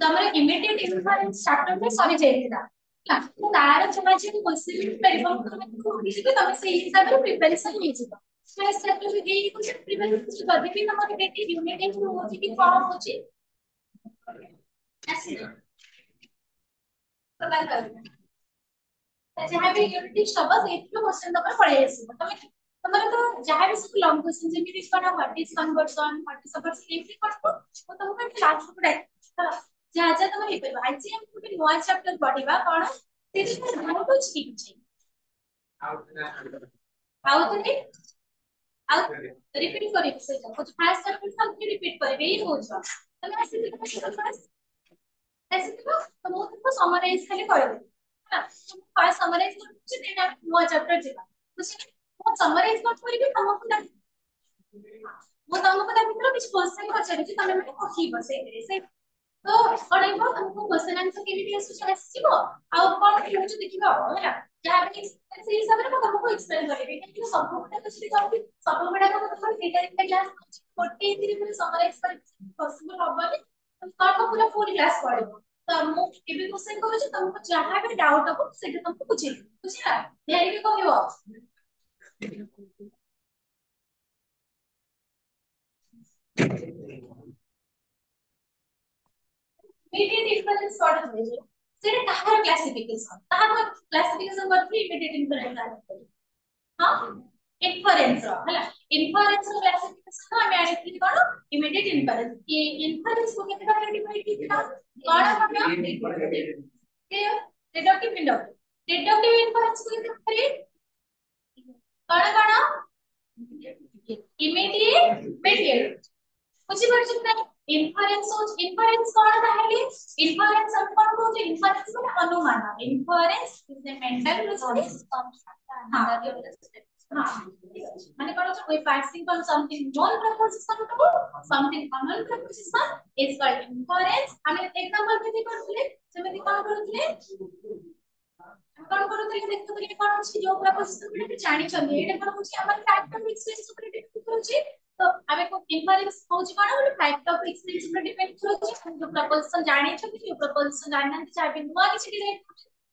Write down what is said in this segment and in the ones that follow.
ତମର immediate inference chapter ରେ ସରି ଯାଇଥିଲା ହେଲା ତ ତାର ଯାହା ଯେମିତି କ୍ୱେଶ୍ଚନ ପେପର ତମେ ତମେ ସେଇ ହିସାବରେ ପ୍ରିପାରେସନ ହେଇଯିବ ଫାର୍ଷ୍ଟ ଚାପ୍ଟର ରେ ଏଇ କ୍ୱେଶ୍ଚନ ପ୍ରିପାରେସନ ଯଦି ବି ତମର ଏଠି ୟୁନିଟ टेस्ट ହଉଛି କି କଣ ହଉଛି ଆସିବ ତ କାଲି जहाँ भी यूनिट सब सेठु क्वेश्चन तमर पळै आसीबो तमे तमर तो जहाँ भी सब लॉन्ग क्वेश्चन जेमि इज कोना what is conversion what is support एमति करबो तो तमको लास्ट को डाक जहाँ जहाँ तमर हे परबो आज हम ଗୋଟେ ନୂଆ चैप्टर पढिबा कोन तेरे डाउट अछि कि आउ तने आउ रिपीट करिबो सेटा कुछ फास्ट चैप्टर सब रिपीट करिबे ही होछ तमे आसी ऐसे तो वो तुमको समराइज खाली कर दे ना तुम फास्ट समराइज कर कुछ देना नया चैप्टर जीवा कुछ वो समराइज कर करबे तुमको ना वो तुमको ना भितर कुछ क्वेश्चन पचारे जे तमे माने कहिबो से तो पढाइबो तुमको क्वेश्चन आंसर केमिति आसीबो आ कोन होछ देखिबो होला जहाँ भी से हिसाब रे तुमको एक्सप्लेन करिबे कि सब गोटा तो से जाउ सब गोटा को तुमको एटा एटा क्लास कोटे इतरी पूरा समराइज कर पॉसिबल होबनी तुम पूरा फुल क्लास पढिबो तो मु एबे क्वेश्चन करू तुमको जहाँ भी डाउट हो सेटा तुमको पूछे बुझिला ध्यान के कहबो इमीडिएट इन्फ्लुएंस कौन होय जे सेटा कहार क्लासिफिकेशन करथि इमीडिएट इन्फ्लुएंस आने हां इन्फ्लुएंस रो हला इन्फ्लुएंस रो क्लासिफिकेशन हम आनिथि कोन इमीडिएट इन्फ्लुएंस ये इन्फ्लुएंस को केते बार डिवाइड किथिला कोन हम डिडक्टिव इंडक्टिव डिडक्टिव इन्फ्लुएंस को केते करे कोन इमीडिएट मीडिएट बुझी परछन ना इन्फरेंस कौन ताहेले इन्फरेंस हम कौन कहते इन्फरेंस माने अनुमान inference is a mental process हां हां माने कौन कोई passing from something known proposition to something unknown proposition is called inference हमें एग्जांपल में देखुले जेमे कौन करूଥିଲେ कौन करूଥିଲେ देखुଥିଲେ कौन अछि जो प्रपोजिशन पे जानि छथि एटा कौन अछि हमर फैक्ट ऑफ एक्सपीरियंस ऊपर डिपेंड करूछि तो आमे को इन्फरेंस होछि कोन बोले फैक्ट ऑफ एक्सपीरियंस ऊपर डिपेंड करूछि जो प्रपोजिशन जानि छथि जो प्रपोजिशन जानि नथि चाहे नुआ किछि डिरेक्ट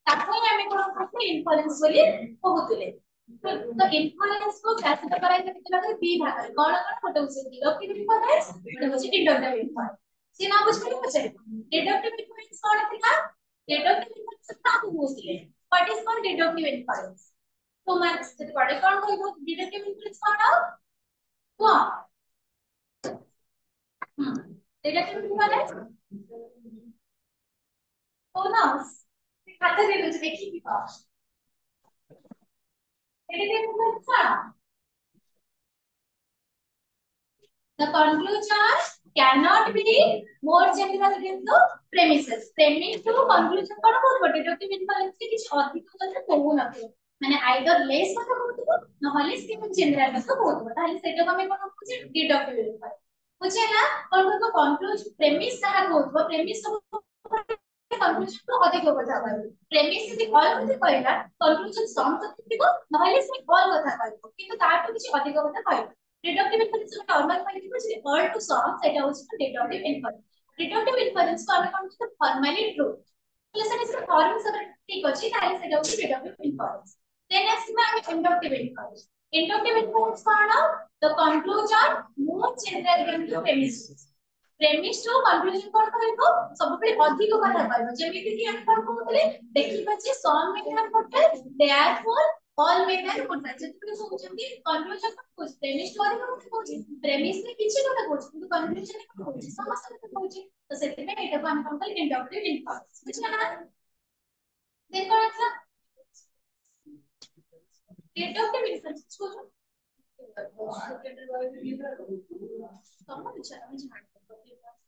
ताको ही आमे कोन करथि इन्फरेंस बोली कहउतले तो इन्फरेंस को क्लासिफाई कराइ केते लगे बी भाग कोन कोन फोटो से डिडक्टिव इन्फरेंस गोटे होछि डिडक्टिव इन्फरेंस से ना बुझिले पछे डिडक्टिव इन्फरेंस कोन थिला डिडक्टिव इन्फरेंस काहू बुझिले what is called deductive inference तो मार्क्स से पढ़े कौन कहबो डिडक्टिव इन्फरेंस कोन को डिडक्टिव इन्फरेंस को ना खाता दे दो देखी की बात deductive inference cone the conclusion cannot be more general than the premises premise to conclusion कोन कहबो डिडक्टिव इन्फरेंस के किछ अधिक କଥା कहू नथिबो माने आइदर लेस কথা कहूतबो नहले स्किम जनरल কথা कहूतबो ताले सेटा हम कोन कहू डिडक्टिव इन्फरेंस बुझेला कोन कहबो कंक्लूजन प्रेमिस कहा कहूतबो प्रेमिस कंक्लूजन को अधिक কথা कहबो प्रेमिस यदि ऑल কথা कहला कंक्लूजन सम কথা थिबो नहले से ऑल কথা कहबो किंतु तार तो किछ अधिक কথা कहबो डिडक्टिव इन्फरेंस में नॉर्मल माने कि ऑल टू सम सेटा होछि डिडक्टिव इन्फरेंस डिडक्टिव इन्फरेंस को हम कोन कहू फॉर्मली ट्रू तो सेटा से फॉर्म सब ठीक अछि ताले सेटा होछि डिडक्टिव इन्फरेंस देन आसीमा हम इंडक्टिव इन्फरेंस इंडक्टिव इन्फरेंस कोन the conclusion more general than the premise premise to conclusion कोन कहबो सब पे अधिक কথা कहबो जेमिति कि हम कोन कहउतले देखिबा जे सम में हम करते देयरफॉर ऑल में हम करते जेति कहउछंती कंक्लूजन को प्रेमिस तो अधिक কথা कहउछि प्रेमिस में किछि কথা कहउछि किंतु कंक्लूजन में कहउछि समस्त କଥା कहउछि तो सेति में एटा को हम कोन कहले इंडक्टिव इन्फरेंस बुझला ना देन कोन आंसर डिडक्टिव इन्फरेंस को तम विचार हम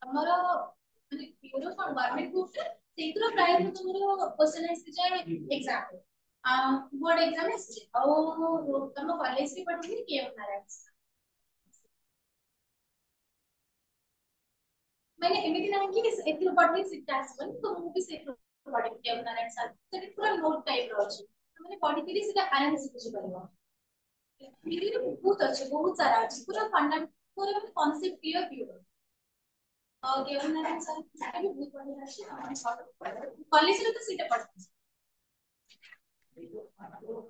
हमर माने प्यूरो फॉर गवर्नमेंट ग्रुप सेतिर प्राय तुमरो क्वेश्चन आसी जाय एग्जाम बोर्ड एग्जाम आसी और तम कॉलेज भी पढ़ी के नारायण मैंने एमिति ना कि एतिर पढ़ी सिट आसबन तो मु भी सेतिर पढ़ी के नारायण सर सेति पूरा नोट टाइप रो अछि माने पढ़ी थी सेटा आराम से बुझि परबो मेरे बहुत अच्छे बहुत सारा अच्छे पूरा फंडा पूरे में कॉन्सेप्ट क्लियर क्लियर केवल नारायण सर सेटा भी बहुत बढ़िया আছে कॉलेज रे तो सीटा पढ़ता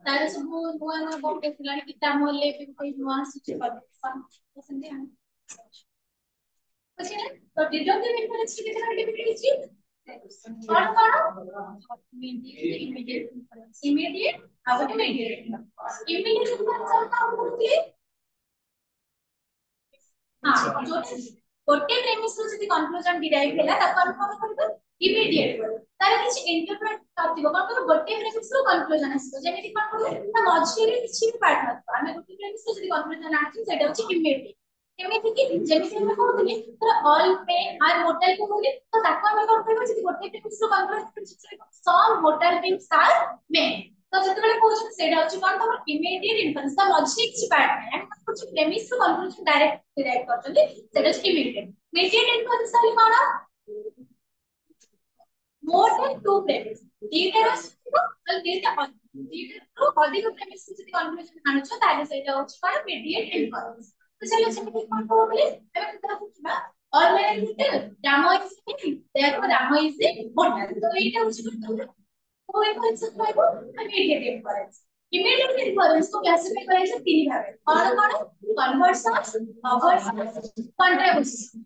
तार सब नुआ नुआ बहुत देखलानी किताब मोले भी कोई नुआ सूची पढ़ता पसंद है પછી તો ડિડક્ટિવ ઇન્ફરન્સ की कितना एक्टिविटी छी कौन कौन इमीडिएट इन्फरेंस इमीडिएट अब इमीडिएट इमीडिएट इन्फरेंस का होती हां जो गोटे प्रेमिस रो जदी कंक्लूजन डिराइव हैला ताको हम कोन करबो इमीडिएट तार किछ इंटरप्रेट करथिबो कोन करबो गोटे प्रेमिस रो कंक्लूजन आसीबो जेमिति कोन करबो ता मझिरे किछि भी पार्ट नथबो हम गोटे प्रेमिस रो जदी कंक्लूजन आछि सेटा होछि इमीडिएट केमिति कि जेमिति हम कहउतली तर ऑल में आर मोटल को होली तो ताको हम कोन करबो जदी गोटे प्रेमिस रो conclusion some mortal beings are में तो जतबेले कहउछ सेटा होछि कोन तमर इमीडिएट इन्फरेंस ता मझिरे किछि पार्ट नै हम कुछ प्रेमिस रो कंक्लूजन डायरेक्ट डिराइव करछली सेटा होछि इमीडिएट इमीडिएट इन्फरेंस साली कोन more than two premise dita रो dita रो अधिक premise जति कन्क्लूजन आनुछ ताले सेटा होछि पर mediate inference तो चलो सेटा कोन कहबले एबे किता बुझिबा ऑनलाइन लिटल रामो इज देखो रामो इज मोडल तो एटा होछि कोई कॉन्सेप्ट पाइबो mediate inference immediate inference को क्लासिफाई करे छै तीन भाग कौन कन्वर्सन अवर्सन कंट्रीब्यूशन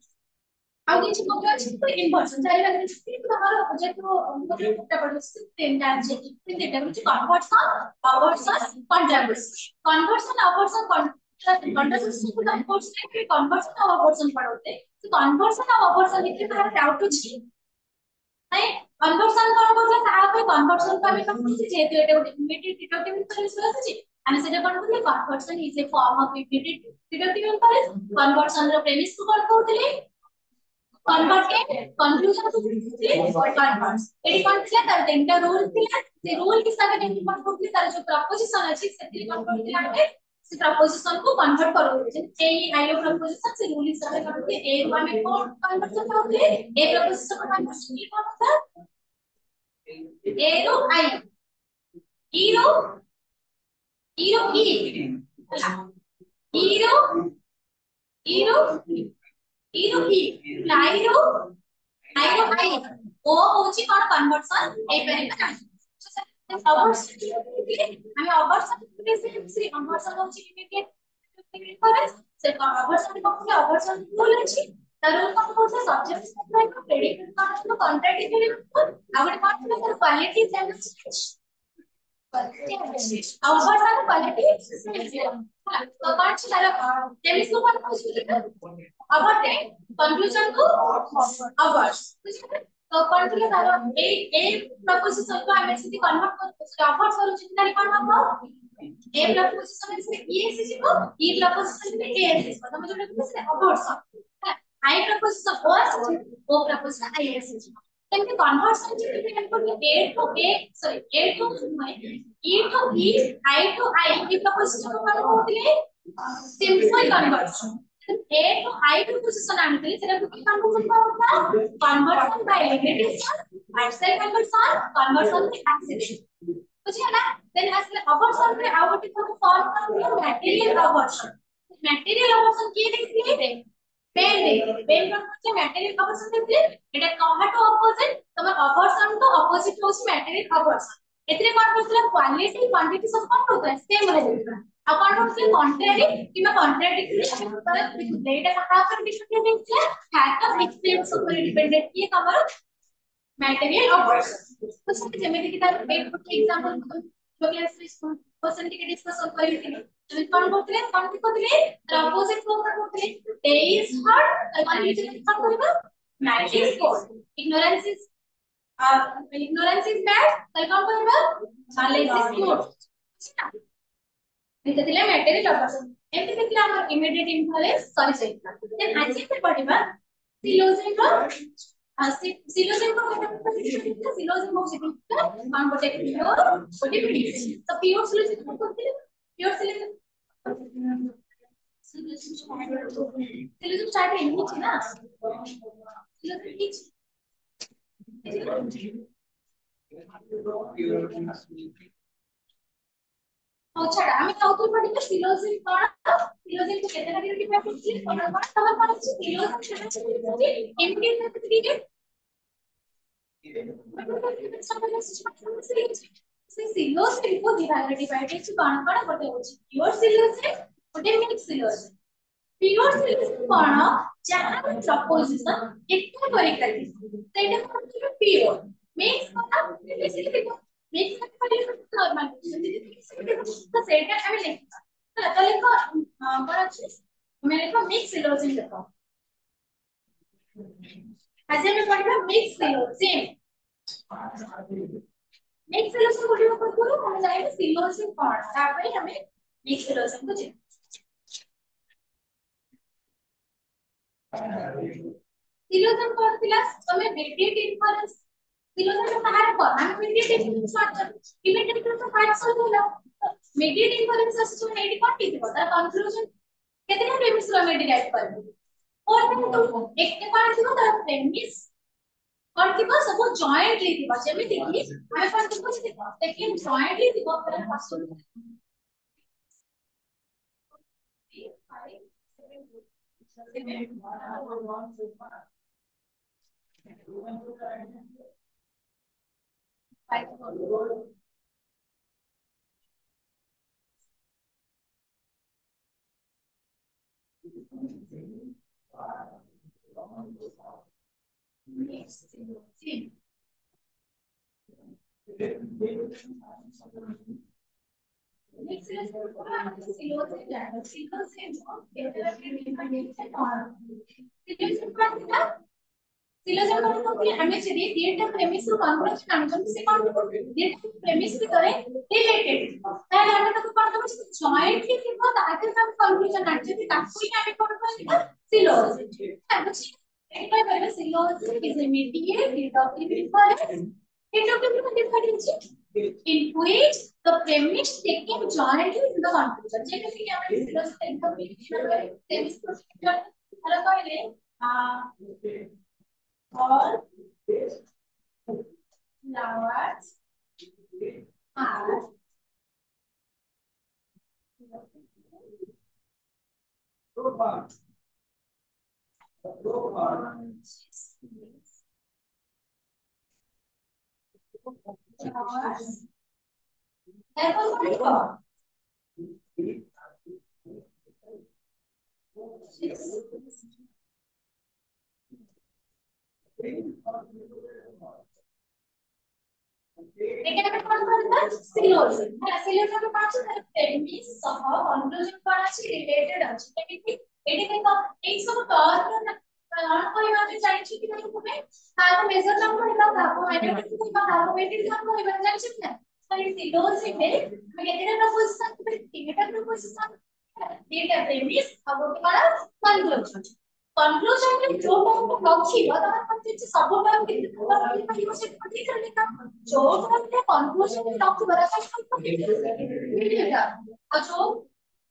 आउ किछि कोन अछि तो इन्वर्सन चारि भाग अछि तमरो जेतो मोटा पडुछि तीनटा अछि तीनटा अछि कन्वर्सन अवर्सन कंट्रीब्यूशन कन्वर्सन अवर्सन कंट्रीब्यूशन को हम कोर्स में कन्वर्सन और अवर्सन पढ़ोते तो कन्वर्सन और अवर्सन लिखते तार डाउट अछि नै कन्वर्सन कोन कहला ता पे कन्वर्सन का भी हम जेतो एटा इमीडिएट डिडक्टिव इन्फरेंस अछि ଆମେ ସେଟା कोन कहले conversion is a form of immediate deductive inference conversion रो प्रेमिस को कोन कहउतले कन्वर्टेड कंक्लूजन को कन्वर्स एडी कोन थिला तार तीनटा रूल थिला से रूल के साथ एडी कोन करथि तार जो प्रपोजिशन अछि सेति कोन करथि आमे से प्रपोजिशन को कन्वर्ट करू जे ए आई रो प्रपोजिशन से रूल हिसाब से करथि ए को हमें कोन कन्वर्जन करथि ए प्रपोजिशन को कन्वर्जन की कोन था ए रो आई ई रो ई होला ई रो ई लाइरो आई ओ होची कोन कन्वर्सन ए परिबा नै अवर्सन हमें अवर्सन से कन्वर्सन होची इमीडिएट डिफरेंस से अवर्सन को अवर्सन रूल अछि त रूल कोन होता सब्जेक्ट लाइक प्रेडिकेट कोन कॉन्ट्राडिक्टरी आउट कोन तर क्वालिटी सेंस अवर्सन क्वालिटी तो कौन सी तरह केमिस्ट को कौन पूछ अवर रे कंक्लूजन को अवर्स तो कौन थे तारो ए प्रपोजिशन को हमें सीधी कन्वर्ट कर अवर्स करू चिंता कौन हम ए प्रपोजिशन से ई से जीवो ई प्रपोजिशन में ए से मतलब जो लिखते से अवर्स I proposition O proposition I से जीवो केमते कन्वर्सन जे डिपेंड करते A to A sorry A to E to E I to I E proposition को कौन होतले simple conversion A to I proposition आनते सेटा को की कन्वर्जन होता conversion by repetition partial conversion conversion by accident बुझिया ना देन असले अवर्सन रे आ गोटे को फॉर्म करबो मटेरियल अवर्सन की देखिए पेन रखते मटेरियल अवर्सन देखिए एटा कहा टू अपोजिट तमर अवर्सन तो अपोजिट होसी मटेरियल अवर्सन एतरे कोन करथला क्वालिटी क्वांटिटी सब कोन होता है सेम रहेगा अब कोन होतले कॉन्ट्रारी किबा कॉन्ट्राडिक्टरी पर एटा कहा पर डिफरेंट देखिए फैक्टर एक्सपेरियंस ऊपर डिपेंडेंट ये कवर मटेरियल अवर्सन तो सब जेमेति कि तार एक एग्जांपल जो क्लास में क्वेश्चन के डिस्कशन करिथिले तो कोन करथले अपोजिट को करथले ए इज हर्ड कॉन्ट्राडिक्टरी कोन करबा match is code ignorance is bad তাহলে কোন করব knowledge is good এটা দিলে ম্যাটেরিয়াল অপারেশন এমনি দেখলে আমার ইমিডিয়েট ইনফারেন্স সরি যাইতা দেন আজি আমরা পড়িবা সিলোজিম র সিলোজিম র সিলোজিম হচ্ছে মান বটে পিওর বটে প্রিডিকেশন তো পিওর সিলোজিম করতে পিওর সিলোজিম সিলোজিম স্টার্ট হচ্ছে না সিলোজিম কি अच्छा আমি চতুর পড়িবা সিলোজিন কোন সিলোজিন को कितना डिग्री पे पूछी और कौन कवर करेছি সিলোজিন সেটা হচ্ছে এমডিএফ থেকে ସେ ସିଲୋସିନ କୁ ଡିଭାଇଡ ହେଇଛି କଣ କଣ ଗୋଟେ ହଉଛି ପିଓର ସିଲୋସିନ ଗୋଟେ ମିକ୍ସ ସିଲୋସିନ ପିଓର ସିଲୋସିନ କଣ ଯାହାର ପ୍ରପୋଜିସନ ଏକା କରିକାଲି ସେଇଟା ହଉଛି ପିଓର ମିକ୍ସ କଣ ବେସିକଲି ମିକ୍ସ କରି ନର୍ମାଲ ତ ସେଇଟା ଆମେ ଲେଖିବା ହେଲା ତ ଲେଖ କଣ ଅଛି ଆମେ ଲେଖ ମିକ୍ସ ସିଲୋସିନ ଲେଖ ଆଜି ଆମେ ପଢିବା ମିକ୍ସ ସିଲୋସିନ नेक्स्ट सिलेक्शन को डिवाइड करो हमें जाएगा सिलोसिन कौन तापर हमें नेक्स्ट सिलेक्शन को चेक सिलोसिन कौन थिला हमें इमीडिएट इन्फरेंस सिलोसिन का बाहर कौन हम इमीडिएट इन्फरेंस इमीडिएट तो पार्ट सॉल्व होला इमीडिएट इन्फरेंस जो है एडी कौन थी बता कंक्लूजन कितने प्रेमिस रो में डिराइव करबो और तो एक के कौन थी तो प्रेमिस और थिबा सब जॉइंटली थिबा जेमिति कि हमें कौन थिबा देखिए जॉइंटली थिबा पर फर्स्ट सिलोजन कौन को हमें चाहिए दिएटा प्रेमिस रो कंक्लूजन हम जब से कौन को दिएटा प्रेमिस के करे रिलेटेड ताले हमें तो कौन को जॉइंटली थिबो ताके हम कंक्लूजन आछे ताकू ही हमें कौन को सिलोजन अच्छी एटा करे syllogism is immediate deductive inference deductive difference in which the premise taken jointly in the conclusion যেটা কি আমরা সিলোজন ইনফরমেশন প্রেমিস প্রসিডিউর তাহলে কইলে all flowers are flowers এখন পড়িব এখানে আমরা কোন করব সিলোজিন হ্যাঁ সিলোজিন এর পাঁচ তাহলে প্রেমিস সহ কনক্লুশন করা আছে রিলেটেড আছে এটা কি এটি দেখো এই সব টার্ম লর্ন করিবা যে জানিছি কি নাই তুমি তাহলে মেজর নাম করিবা তারপর মাইনর কি করিবা তারপর ওয়েটেড নাম করিবা জানিছি না তাহলে সিলোজিন এ আমি কেতেটা প্রপোজিশন করে তিনটা প্রপোজিশন তিনটা প্রেমিস আর ଗୋଟେ করা কনক্লুশন कन्क्लूजन में जो टाइम पे रखिबो तमर पछे सब टाइम के तमर लिखिबो से ठीक करले का जो टाइम पे कन्क्लूजन में रखिबो राखा मिडिया और जो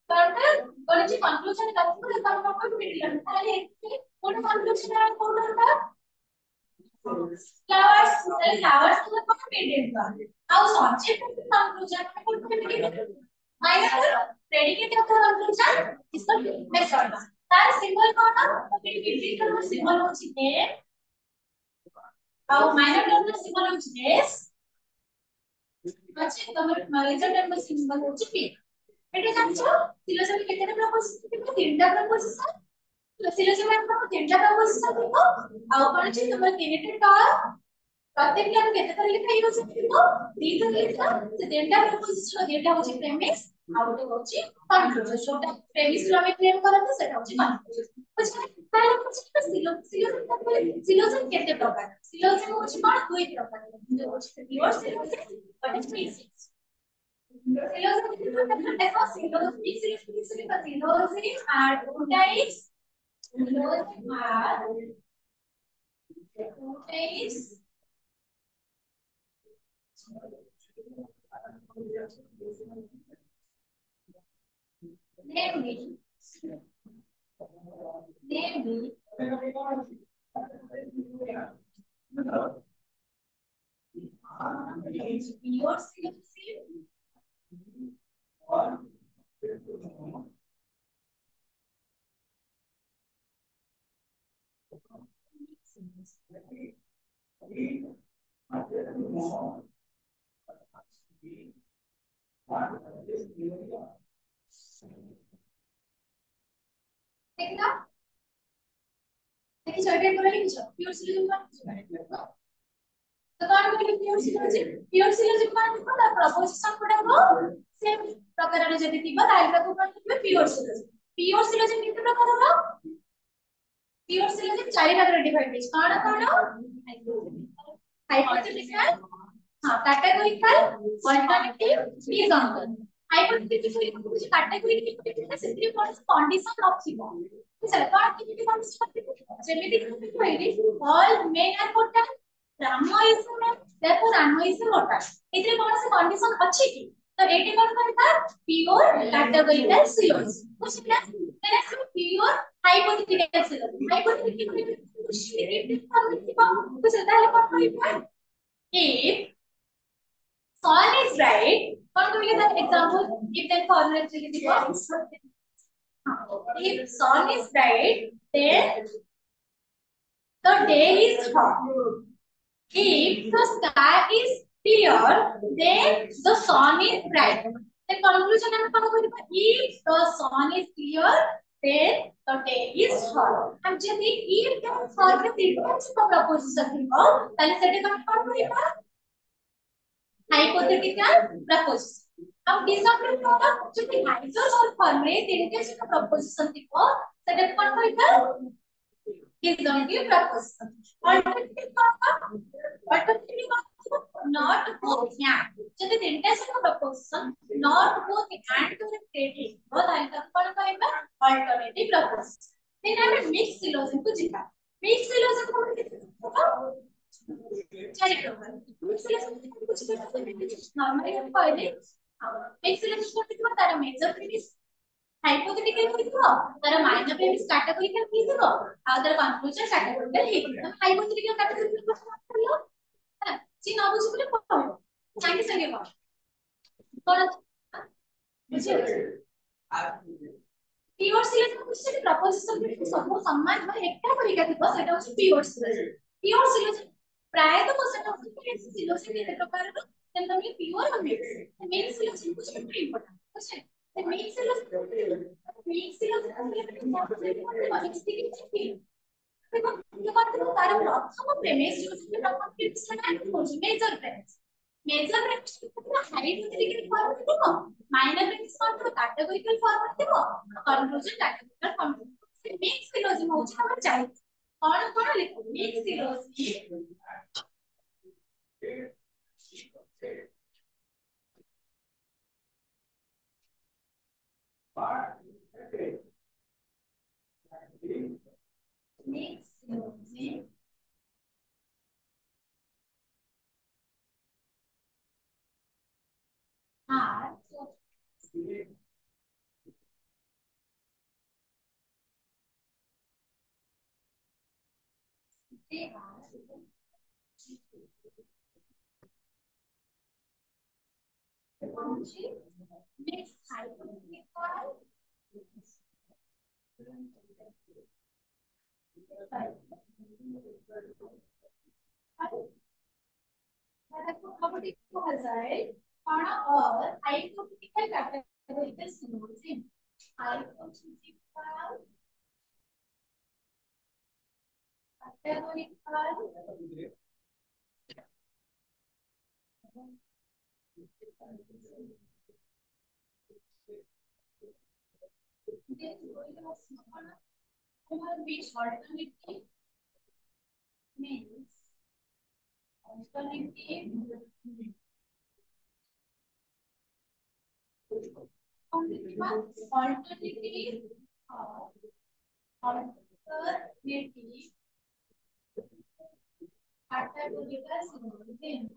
करते करेछि कन्क्लूजन रखिबो तमर को मिडिया ताले कोन कन्क्लूजन है कोन का फ्लावर्स फ्लावर्स को मिडिया का और सब्जेक्ट के कन्क्लूजन में कोन मिडिया माइनर प्रेडिकेट का कन्क्लूजन इसका मेथड तार सिंबल कोन प्रेडिकेट का सिंबल होछि ए और माइनर टर्म सिंबल होछि एस अछि तमर मेजर टर्म सिंबल होछि पी एटा जानछो सिलोजन केतेटा प्रपोजिशन थिबो तीनटा प्रपोजिशन सिलोजन में हमको तीनटा प्रपोजिशन थिबो आ कोन अछि तमर तीनटा टर्म प्रत्येक के हम केते तरह लिखा यूज थिबो दी तो लिखा से तीनटा प्रपोजिशन तीनटा होछि प्रेमिस आ गोटे होछि कन्क्लूजन जोटा प्रेमिस रो हम क्लेम करत सेटा होछि कन्क्लूजन बुझिले ताले होछि सिलोजन केते प्रकार सिलोजन होछि कोन दुई प्रकार जो होछि प्योर सिलोजन और मिक्स सिलोजन देखो सिलोजन सिलोजन are two types सिलोजन are two types namely pure silicon देखना देखिए छोटे बोला लिखिछ प्योर सिलोजिज्म तो कौन बोले प्योर सिलोजिज्म मान को प्रपोजिशन गुडा सेम प्रकार रे जति थिबा ताइल ताको कौन लिखिबे प्योर सिलोजिज्म केते प्रकार हलो प्योर सिलोजिज्म चारि भाग रे डिवाइड होइछ कौन हाइपोथेटिकल हां कैटेगोरिकल अल्टरनेटिव डिसऑर्डर हाइपोथेटिकल कुछ कैटेगोरिकल सेतिर कोन कंडीशन नथिबो बुझले कोन केमिति कंडीशन नथिबो जेमिति कहली ऑल मेन आर पोर्टल रामो इज देखो रामो इज पोर्टल एतिर कोन से कंडीशन अछि की तो एटी कोन करता प्योर कैटेगोरिकल सिलोज बुझले देन हम प्योर हाइपोथेटिकल सिलोज हाइपोथेटिकल कुछ बुझले ताले कोन कहबो if sun is bright, कौन करेंगे that example? If then formula लिख दीजिए. If sun is bright, then the day is hot. If the sky is clear, then the sun is bright. Then conclusion हम कौन करेंगे? If the sun is clear, then the day is hot. हम जब if then formula sequence का proposition लिखो, ताले सेटे कौन करेंगे? hypothetical proposition अब डिसऑर्डर का जो कि आइसर और फॉर्मूले तीनटे से प्रपोजिशन देखो सेट कौन होइबा disorder proposition alternative not both and जदि तीनटे से प्रपोजिशन नॉट बोथ एंड तो क्रिएटिव हो ताई तक कौन कहबा अल्टरनेटिव प्रपोजिशन देन हम मिक्स सिलोजिज्म को जिता मिक्स सिलोजिज्म को चारि प्रकार मिक्स सिलोजिज्म कुछ नॉर्मली हम कहले मिक्स सिलोजिज्म को कितना तार मेजर प्रीमिस हाइपोथेटिकल किथिबो तार माइनर प्रीमिस कैटेगोरिकल किथिबो आ तार कंक्लूजन कैटेगोरिकल हिथिबो हाइपोथेटिकल कैटेगोरिकल प्रश्न करियो है जी न बुझि बोले कहबो सांगे संगे कह बुझियो प्योर सिलोजिज्म कुछ प्रपोजिशन में सब समान बा एकटा तरीका थिबो सेटा होछि प्योर सिलोजिज्म प्योर सिलोजिज्म प्राय तो सेटा होछि सिलोजिज्म केते प्रकार रो then the pure or mixed mixed solution कुछ very important question the mixed solution देखो ये बात तो तारा प्रथम प्रेमिस जो कि प्रथम प्रेमिस है ना मेजर प्रेमिस कितना हाइपोथेटिकल फॉर्म देखो माइनर प्रेमिस कौन तो कैटेगोरिकल फॉर्म देखो conclusion categorical form mix syllogism होची हमर चाहिए कौन कौन लिखो mix syllogism mix syllogism are they are mixed hypothetical और hypothetical categorical solution hypothetical categorical which alternative means alternative alternative alternative categorical solution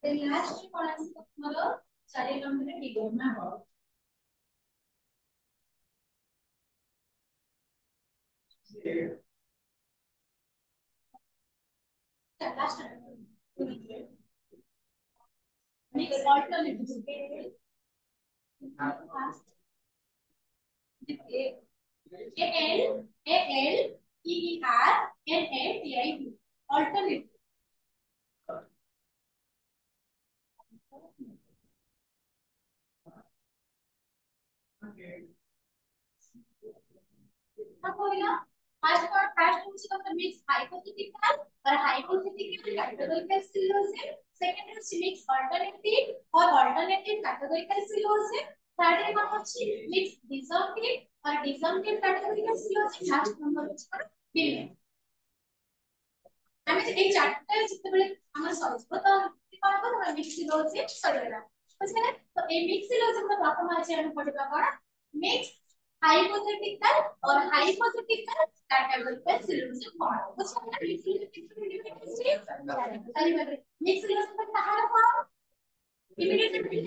Then last कौन सी मतलब 4 नंबर ठीक है ना last next alternatives ALTERNATIVE alternative अब होगा फर्स्ट और first उसका मतलब मिक्स हाइपोथेटिकल और हाइपोथेटिकल कैटेगोरिकल सिलोजिज्म सेकंड है मिक्स अल्टरनेटिव और अल्टरनेटिव कैटेगोरिकल सिलोजिज्म थर्ड है कौन होची मिक्स डिसजंक्टिव और डिसजंक्टिव कैटेगोरिकल सिलोजिज्म लास्ट नंबर होची बिल আমি এই চারটা যেতেବେଳେ আমার সহজব তো কোন কোন মিক্স সিলোজিজম সরিগলা বুঝলে তো এই মিক্স সিলোজিজম প্রথম আছে আমি পড়িবা কোন মিক্স हाइपोथेटिकल और हाइपोथेटिकल कैटेगोरिकल सिलोजिज्म कोन बुझले ना मिक्स सिलोजिज्म मिक्स सिलोजिज्म कहार कोन इमीडिएटली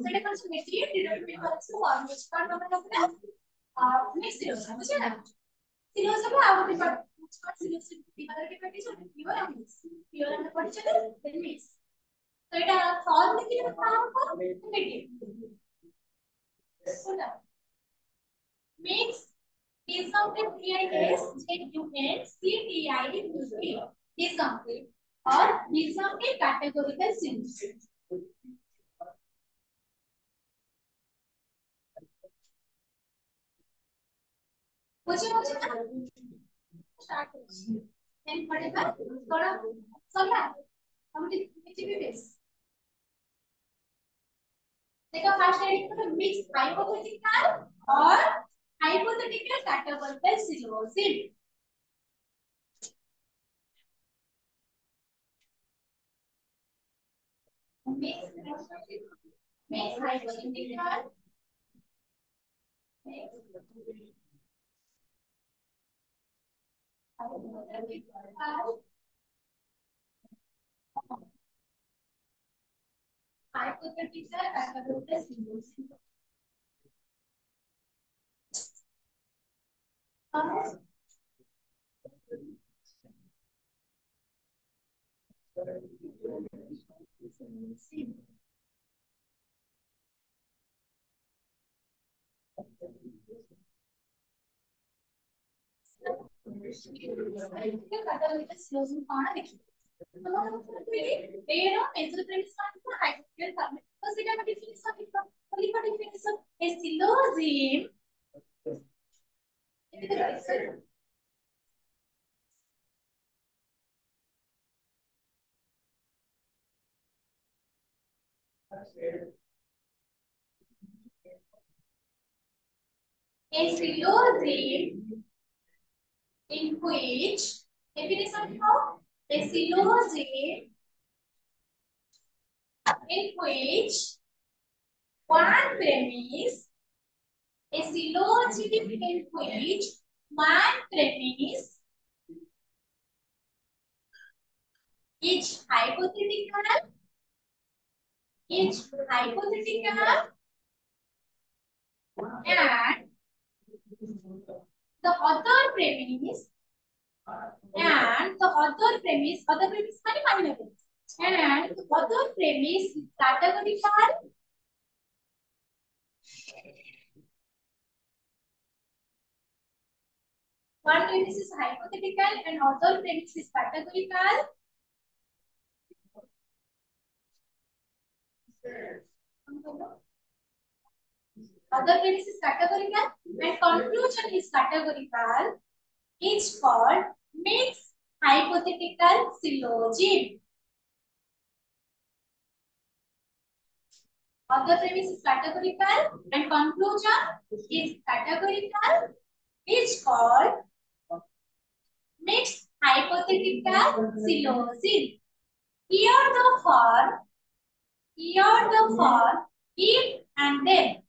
सेटा कोन इमीडिएट डिडक्टिव फॉर्म्स कोन मतलब मिक्स सिलोजिज्म बुझले ना सिलोजिज्म आउ डिपार्ट सिलोजिज्म डिपार्ट के पेटी सो प्योर हमने पढ़ी चले देन मिक्स तो एटा फॉर्म देखिले कहार कोन इमीडिएट सुना makes discounted PIS ZUNCTID discounted or discounted categorical sins. मुझे मुझे ना स्टार्ट करो then पढ़ेगा थोड़ा समझा हम किसी भी बेस देखो फर्स्ट हेडिंग में मिक्स हाइपोथेटिकल और hypothetical categorical syllogism makes hypothetical hypothetical categorical solution categorical solution कौन देखिए Pero entre premisas por hypothetical तो सीधा मैं definition लिखता हूँ तो लिखो definition a syllogism a syllogism in which definition of a syllogism in which one premise a syllogism in which one premise is hypothetical and the other premise other premise মানে মানি নেব and the other premise is categorical one premise is hypothetical and other premise is categorical other premise is categorical and conclusion is categorical is called mixed hypothetical syllogism. Other premise is categorical and conclusion is categorical is called mixed hypothetical syllogism. Here the form if and then.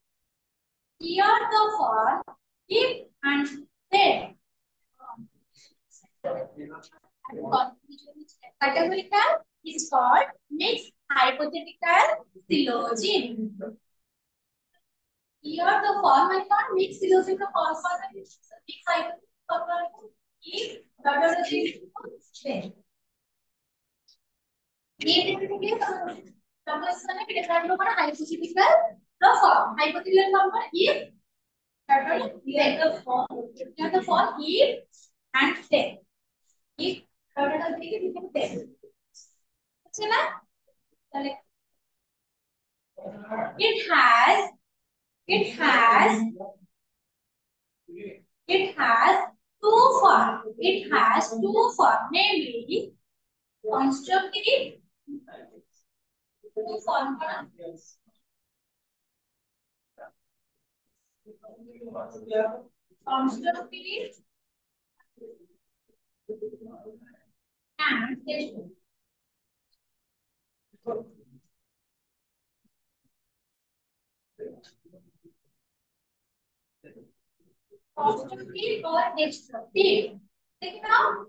Here the form if and then. Categorical is called mixed hypothetical syllogism. Here the form I thought mixed syllogism the form for the mixed hypothetical if then. ये proposition है different लोगों ना hypothetical the form hypothetical form पर if the form if and then if then चला चले it has it has two forms. It has two forms, namely constructive two form constructive and constructive or destructive. Now,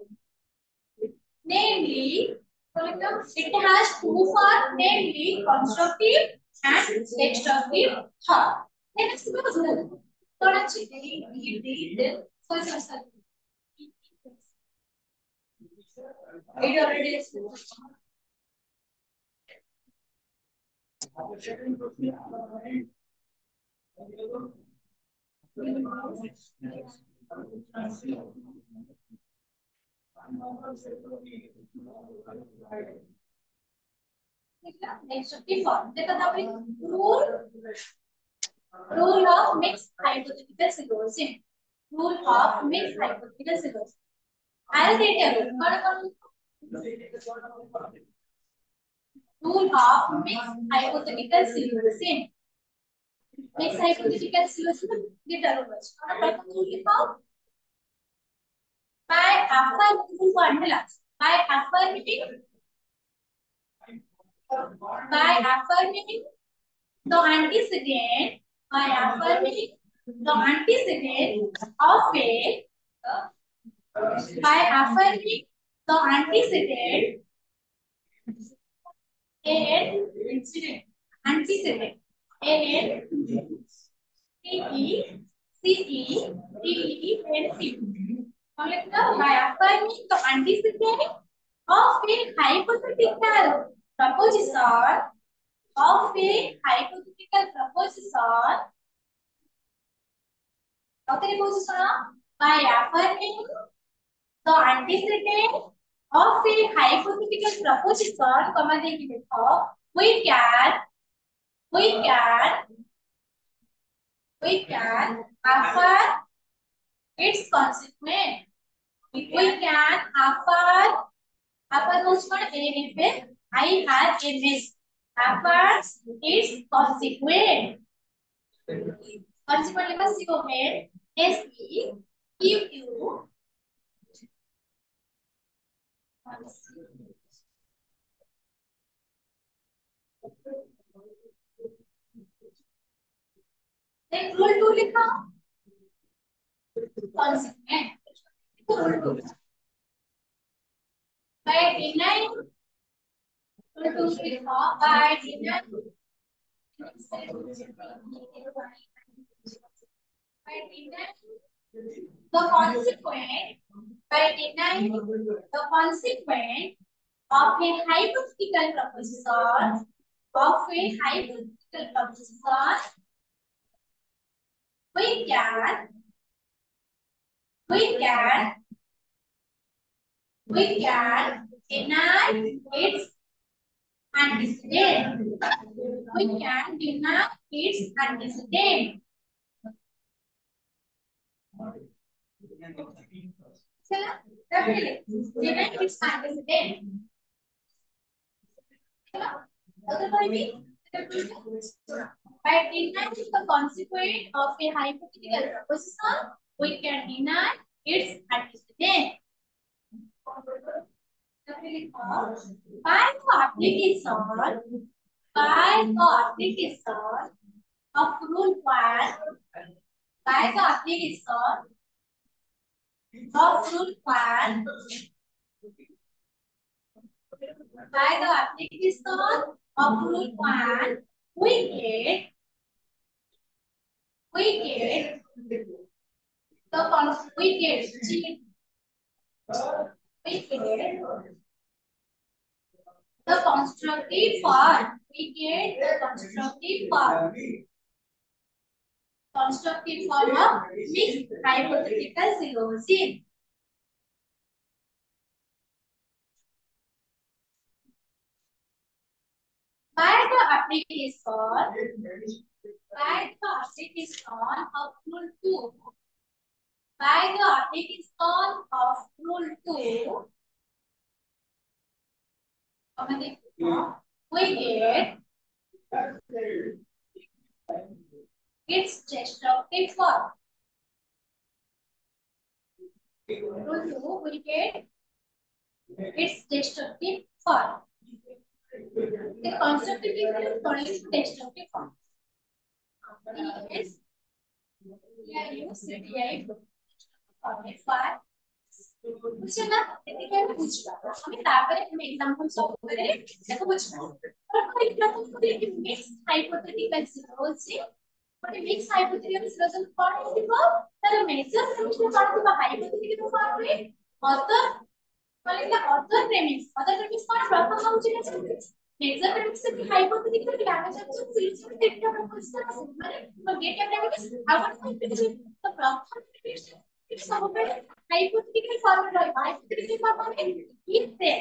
namely, it has two forms, namely constructive and destructive thought. Let's suppose it already is. Destructive form. Rule of mixed hypothetical syllogism. Rule of mixed hypothetical syllogism. I'll take a rule. Rule of mixed hypothetical syllogism. Mixed hypothetical syllogism. Get a rule. By affirming the antecedent of a by affirming the antecedent antecedent by affirming the antecedent of a hypothetical proposition by affirming the antecedent of a hypothetical proposition, comma देखिए देखो, we can affirm its consequent. We can affirm उस पर a पे I have a miss. Affirm its consequent. Consequent लिखा C O N S E Q U. Then rule 2 लिखा consequent. Rule 2 by denying rule 2 लिखा by denying the consequent by denying the consequent of a hypothetical proposition we can deny its antecedent. We can deny its antecedent. चला deny its antecedent. चला अगर कोई भी by denying the consequent of a hypothetical proposition, we can deny its antecedent. By the application of rule 1, by the application of rule 1, by the application of rule 1, we get we get the constructive form. We get the constructive form of mixed hypothetical syllogism. By the application of rule 2, by the application of rule 2, we get its destructive form. Rule 2, we get its destructive form. The constructive form is destructive form. Is बुझे ना देखिए क्या पूछ रहा हमें तापर हम example solve करें देखो पूछ रहा और कोई प्रॉब्लम को लेके mix hypothetical situation but mix hypothetical situation कौन होगा तार मेजर फंक्शन कौन होगा हाइपोथेटिकल फॉर्म में अदर अदर प्रेमिस कौन प्रॉब्लम होची ना मेजर प्रेमिस से हाइपोथेटिकल डाटा सब्जेक्ट सिचुएशन देखते हैं क्वेश्चन माने तो गेट प्रेमिस आउट तो प्रॉब्लम सबବେଳେ hypothetical form ରହିବ hypothetical form ମାନେ if then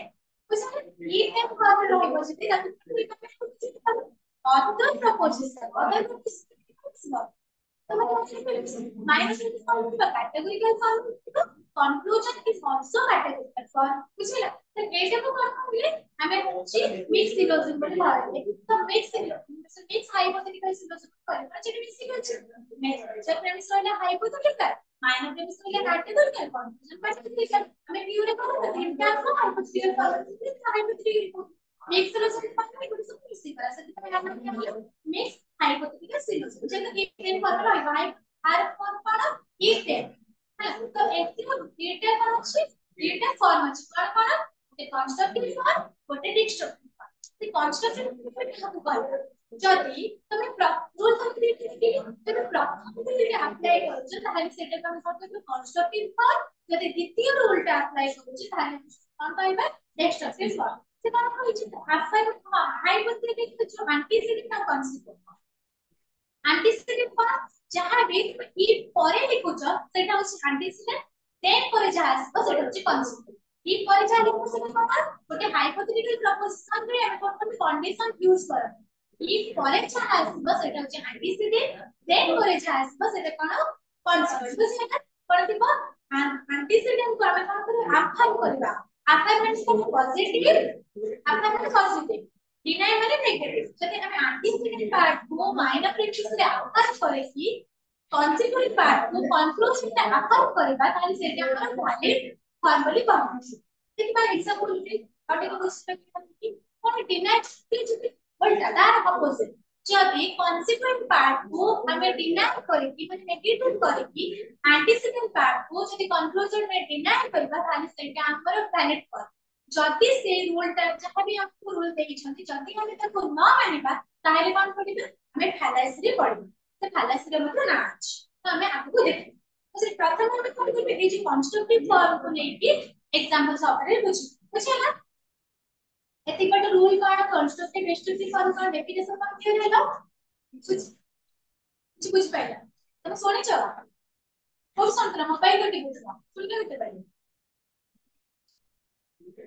ବୁଝିଲେ if then form ରହିବ ଯଦି ତାକୁ other proposition minus categorical form conclusion is also categorical form ବୁଝିଲା ତ ଏଇଟାକୁ କଣ କହିଲେ ଆମେ ହଉଛି mix syllogism ବୋଲି କହିଲେ ତ mix hypothetical syllogism କରିବା ଯେମିତି ମିଶିକି ଅଛି major premise ରହିଲା hypothetical minor premise ରହିଲା categorical conclusion categorical ଆମେ view ରେ କଣ ତିନିଟା hypothetical form hypothetical mix syllogism ମାନେ ଗୋଟେ ସବୁ ମିଶିଗଲା ସେଥିପାଇଁ ଆମେ mix hypothetical syllogism ଯେମିତି if then form ରହିବ ଆର form କଣ if then ତ ଏଥିରୁ ଦିଟା କଣ ଅଛି ଦିଟା ଫର୍ମ ଅଛି କଣ କଣ ଗୋଟେ କନଷ୍ଟ୍ରକ୍ଟିଭ ଫର୍ମ ଗୋଟେ ଡିଷ୍ଟ୍ରକ୍ଟିଭ ଫର୍ମ ସେ କନଷ୍ଟ୍ରକ୍ଟିଭ ଫର୍ମ କାହାକୁ କହିବା ଯଦି ତମେ ରୂଲ ତମେ ପ୍ରଥମ ଯଦି ଆପ୍ଲାଏ କରୁଛ ତାହେଲେ ସେଟା ଆମେ କଣ କହିବା କନଷ୍ଟ୍ରକ୍ଟିଭ ଫର୍ମ ଯଦି ଦ୍ୱିତୀୟ ରୁଲଟା ଆପ୍ଲାଏ କରୁଛି ତାହେଲେ କଣ କହିବା ଡିଷ୍ଟ୍ରକ୍ଟିଭ ଫର୍ମ ସେ କଣ କହିଛି ଆପ୍ଲାଏ ହାଇପୋଥେଟିକାଲ ଯୋଉ ଆଣ୍ଟିସିଡେଣ୍ଟ ଆଉ କନସିକ୍ୱେଣ୍ଟ antecedent फॉर्म जहां भी if ପରେ লিখୁଛ সেটা হচ্ছে antecedent then ପରେ ଯାହା ଆସିବ ସେଟା ହচ্ছে consequent if ପରେ ଯାହା লিখୁଛ ସେଟା କଣ ଗୋଟେ hypothetical proposition ରେ ଆମେ କଣ କରିବୁ condition यूज କରବୁ if ପରେ ଯାହା ଆସିବ ସେଟା ହচ্ছে antecedent then ପରେ ଯାହା ଆସିବ ସେଟା କଣ consequent ବୁଝିଲେ ନା କଣ ଥିବ antecedent କୁ ଆମେ କଣ କରିବୁ affirm କରିବା affirm ମାନେ ପଜିଟିଭ affirm ମାନେ ପଜିଟିଭ डिनाय माने नेगेटिव जदि हमें एंटीसिडेंट पार्ट को माइनर प्रेडिक्शन रे अप्लाई करे कि कॉन्सिक्वेंट पार्ट को कंक्लूजन रे अप्लाई करबा ताले सेटा हमर वैलिड फॉर्मली कहू देखि बाय एग्जांपल रे आर्टिकल रिस्पेक्ट कि कोन डिनाय कि जदि उल्टा तार अपोजिट जदि कॉन्सिक्वेंट पार्ट को हमें डिनाय करे कि माने नेगेटिव करे कि एंटीसिडेंट पार्ट को जदि कंक्लूजन रे डिनाय करबा ताले सेटा हमर वैलिड फॉर्म जदि से रूलटा जहां भी हमको रूल देइछंती जदि हम ताको न मानिबा ताहेले कोन करिबा हमें फैलासी रे पड़िबा से फैलासी रे मतलब ना अछि तो हमें आपको देखिए तो से प्रथम हम कोन करबे ए जे कंस्ट्रक्टिव फॉर्म को लेके एग्जांपल सॉफ्टवेयर बुझ ना एति but rule card constructive destructive form का डेफिनेशन कोन क्लियर हेलो बुझ पाइला तुम सुनि छ कोन संतरा मोबाइल को टिपु छ सुनि के होते पाइले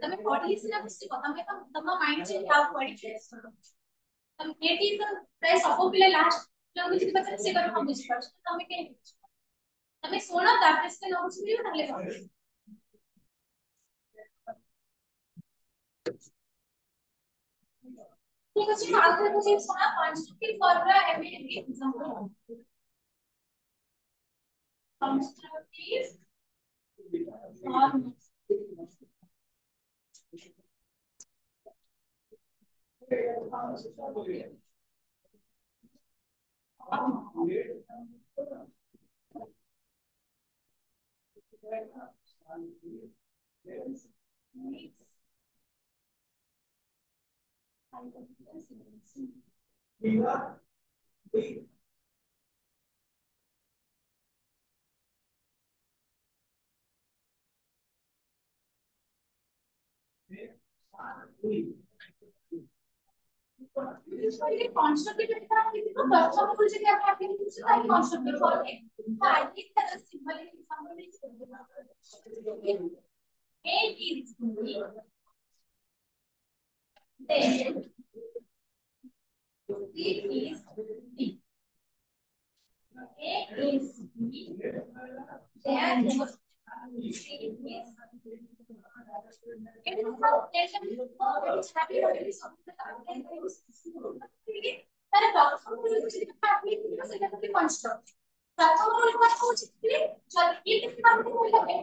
તમે પઢી સિના પુસ્તક તમે તો તમારા માઇન્ડ से क्या पढ़ी છે તમે કેટી તો પ્રાય ସବୁ ପିଲା લાસ્ટ ଲାଙ୍ଗୁଏଜ କି ପଚାରେ ସେ କଥା ବୁଝି ପାରୁଛ ତମେ କେହି ବୁଝି ତମେ ଶୁଣ ତାପରେ ସେ ନ ବୁଝିବି ତାହେଲେ କଣ ठीक ଅଛି ଆଉ ଥରେ ବୁଝି ଶୁଣ କନଷ୍ଟ୍ରକ୍ଟିଭ ଫର୍ମୁଲା ଆମେ ଏକ୍ସାମ୍ପଲ କନଷ୍ଟ୍ରକ୍ଟିଭ ଫର୍ମ Usually constructive प्रथम मुझे क्या कहते हैं दूसरा टाइप constructive form है आगे तरह symbol example A is B then C is D A is B then C is it is how tension is happy or is something তাহলে প্রথম রুলটি আপনি সেটা কি কনস্ট্রাক্ট প্রথম রুল মানে হচ্ছে কি যদি এই ক্ষেত্রে আপনি বলতে হবে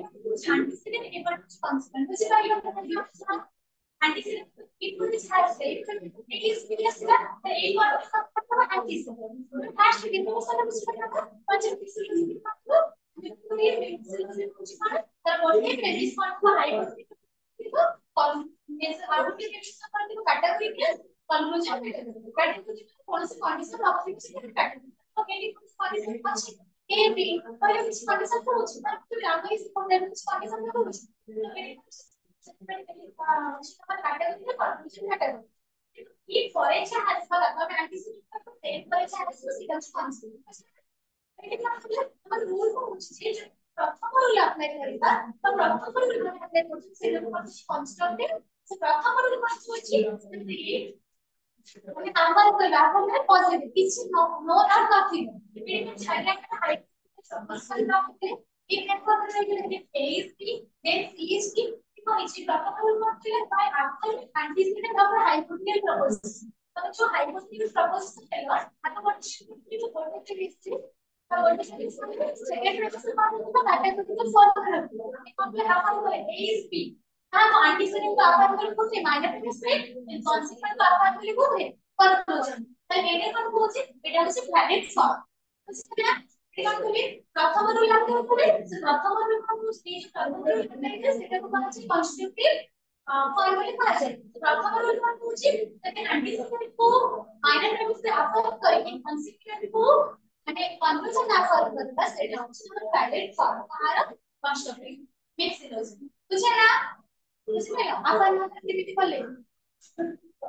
অ্যান্টিসিডেন্ট এবার হচ্ছে কনস্ট্যান্ট বুঝতে পারলেন আপনারা antecedent equal is has it is because the a part of the antecedent first difference হলো বুঝতে পারবেন কনস্ট্যান্ট তারপরে প্রেমিস ফর্ম হাইপোথেটিক্যাল কিন্তু आर्टिकल के पर देखो कैटेगरी कंक्लूजन कैटेगरी कौन सी कंडीशन ऑब्जेक्ट से कैटेगरी तो कैटेगरी कंडीशन अच्छी ए बी पहले कुछ कंडीशन को होची ना तो आगे इस कुछ कंडीशन को होची तो कैटेगरी कैटेगरी कंक्लूजन कैटेगरी ये फॉर एच हैज वाला मैं एंटीसिपेट करते हैं फॉर एच हैज को सीधा कॉन्सेप्ट আমার রুল হচ্ছে যে প্রথম রুল অ্যাপ্লাই করিবা তো প্রথম রুল মানে অ্যাপ্লাই করছি সেটা হচ্ছে কনস্ট্যান্ট সো প্রথম রুল মানে হচ্ছে মানে নাম্বার কই ব্যবহার পজিটিভ কিছু নো আর নাথিং এটা ছাড়া একটা হাইপোথেটিক্যাল রাখতে এই মেথড রেগুলেট ফেজ কি দেন সিএস কি এবং এই প্রথম রুল মানে by after anticipate of hypothetical proposition মানে जो हाइपोथेटिकल प्रपोजिशन है ना तो what is the positive history और सेकंड प्रोसेस बात है तो हाइपोथेटिकल फॉर्म रखो मतलब अपन को a is b हां तो एंटीसीडेंट तो अपन को लिखो माइनस प्लस में कॉन्सिक्वेंट तो अपन को लिखो कंक्लूजन তাহলে এটা কোন বলছি এটা হচ্ছে ভ্যালিড ফর্ম বুঝতে না এটা কোন প্রথম রুল লাগতে হবে প্রথম রুল কোন স্টেজ প্রথম রুল লাগতে সেটা কোন হচ্ছে কনস্ট্রাকটিভ फॉर्मूले कहा जाए तो प्रथम रूल कौन पूछे ताकि एंटीसिपेट को माइनर प्रेमिस से अफॉर्म करके कॉन्सिक्वेंट को মানে কনক্লুশন না ফলো করতে সেটা হচ্ছে আমাদের ভ্যালিড ফর্ম আর কনস্ট্রাকটিভ মিক্স ইলোজিন বুঝে না বুঝে না আপন অ্যাক্টিভিটি করলে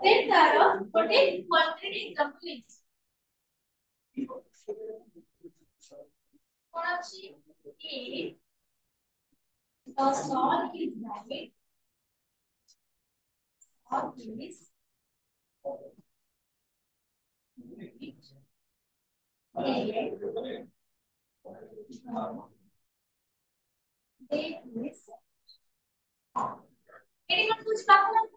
দেন তার গোটে কনক্রিট एग्जांपल লিখছি কোন আছে a the song is valid or is they is any कुछ बात